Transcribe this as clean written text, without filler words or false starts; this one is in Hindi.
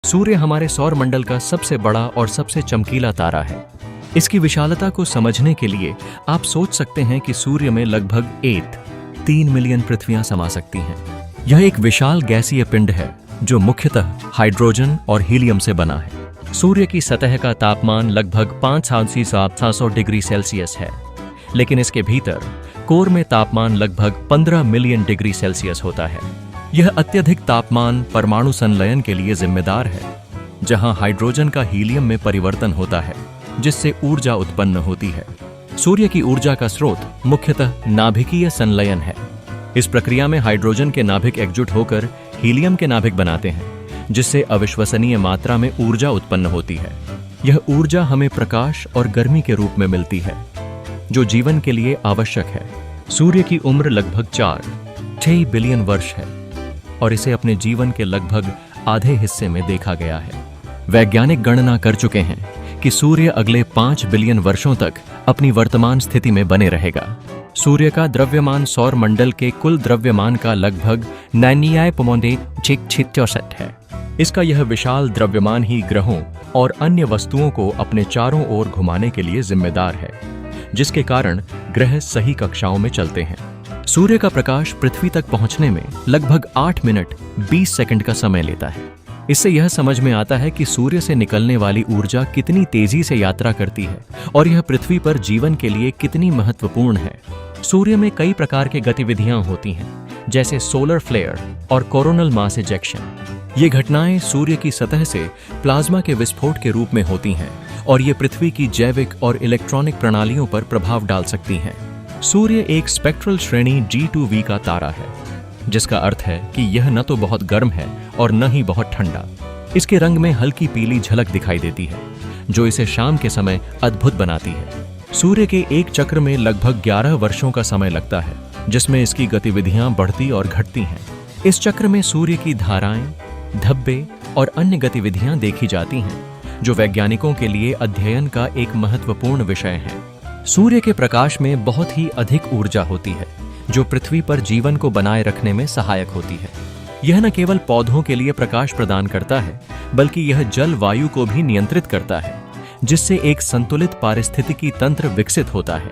सूर्य हमारे सौर मंडल का सबसे बड़ा और सबसे चमकीला तारा है। इसकी विशालता को समझने के लिए आप सोच सकते हैं कि सूर्य में लगभग 3 मिलियन पृथ्वियां समा सकती हैं। यह एक विशाल गैसीय पिंड है जो मुख्यतः हाइड्रोजन और हीलियम से बना है। सूर्य की सतह का तापमान लगभग 5,700 डिग्री सेल्सियस है, लेकिन इसके भीतर कोर में तापमान लगभग 15 मिलियन डिग्री सेल्सियस होता है। यह अत्यधिक तापमान परमाणु संलयन के लिए जिम्मेदार है, जहां हाइड्रोजन का हीलियम में परिवर्तन होता है, जिससे ऊर्जा उत्पन्न होती है। सूर्य की ऊर्जा का स्रोत मुख्यतः नाभिकीय संलयन है। इस प्रक्रिया में हाइड्रोजन के नाभिक एकजुट होकर हीलियम के नाभिक बनाते हैं, जिससे अविश्वसनीय मात्रा में ऊर्जा उत्पन्न होती है। यह ऊर्जा हमें प्रकाश और गर्मी के रूप में मिलती है, जो जीवन के लिए आवश्यक है। सूर्य की उम्र लगभग 4-6 बिलियन वर्ष है और इसे अपने जीवन के लगभग आधे हिस्से में देखा गया है। वैज्ञानिक गणना कर चुके हैं कि सूर्य अगले 5 बिलियन वर्षों तक अपनी वर्तमान स्थिति में बने रहेगा। सूर्य का द्रव्यमान सौर मंडल के कुल द्रव्यमान का लगभग 99.66% है। इसका यह विशाल द्रव्यमान ही ग्रहों और अन्य वस्तुओं को अपने चारों ओर घुमाने के लिए जिम्मेदार है, जिसके कारण ग्रह सही कक्षाओं में चलते हैं। सूर्य का प्रकाश पृथ्वी तक पहुंचने में लगभग 8 मिनट 20 सेकंड का समय लेता है। इससे यह समझ में आता है कि सूर्य से निकलने वाली ऊर्जा कितनी तेजी से यात्रा करती है और यह पृथ्वी पर जीवन के लिए कितनी महत्वपूर्ण है। सूर्य में कई प्रकार की गतिविधियां होती हैं, जैसे सोलर फ्लेयर और कोरोनल मास इजेक्शन। ये घटनाएं सूर्य की सतह से प्लाज्मा के विस्फोट के रूप में होती हैं और ये पृथ्वी की जैविक और इलेक्ट्रॉनिक प्रणालियों पर प्रभाव डाल सकती हैं। सूर्य एक स्पेक्ट्रल श्रेणी G2V का तारा है, जिसका अर्थ है कि यह न तो बहुत गर्म है और न ही बहुत ठंडा। इसके रंग में हल्की पीली झलक दिखाई देती है, जो इसे शाम के समय अद्भुत बनाती है। सूर्य के एक चक्र में लगभग 11 वर्षों का समय लगता है, जिसमें इसकी गतिविधियां बढ़ती और घटती हैं। इस चक्र में सूर्य की धाराएं, धब्बे और अन्य गतिविधियां देखी जाती हैं, जो वैज्ञानिकों के लिए अध्ययन का एक महत्वपूर्ण विषय है। सूर्य के प्रकाश में बहुत ही अधिक ऊर्जा होती है, जो पृथ्वी पर जीवन को बनाए रखने में सहायक होती है। यह न केवल पौधों के लिए प्रकाश प्रदान करता है, बल्कि यह जल वायु को भी नियंत्रित करता है, जिससे एक संतुलित पारिस्थितिकी तंत्र विकसित होता है।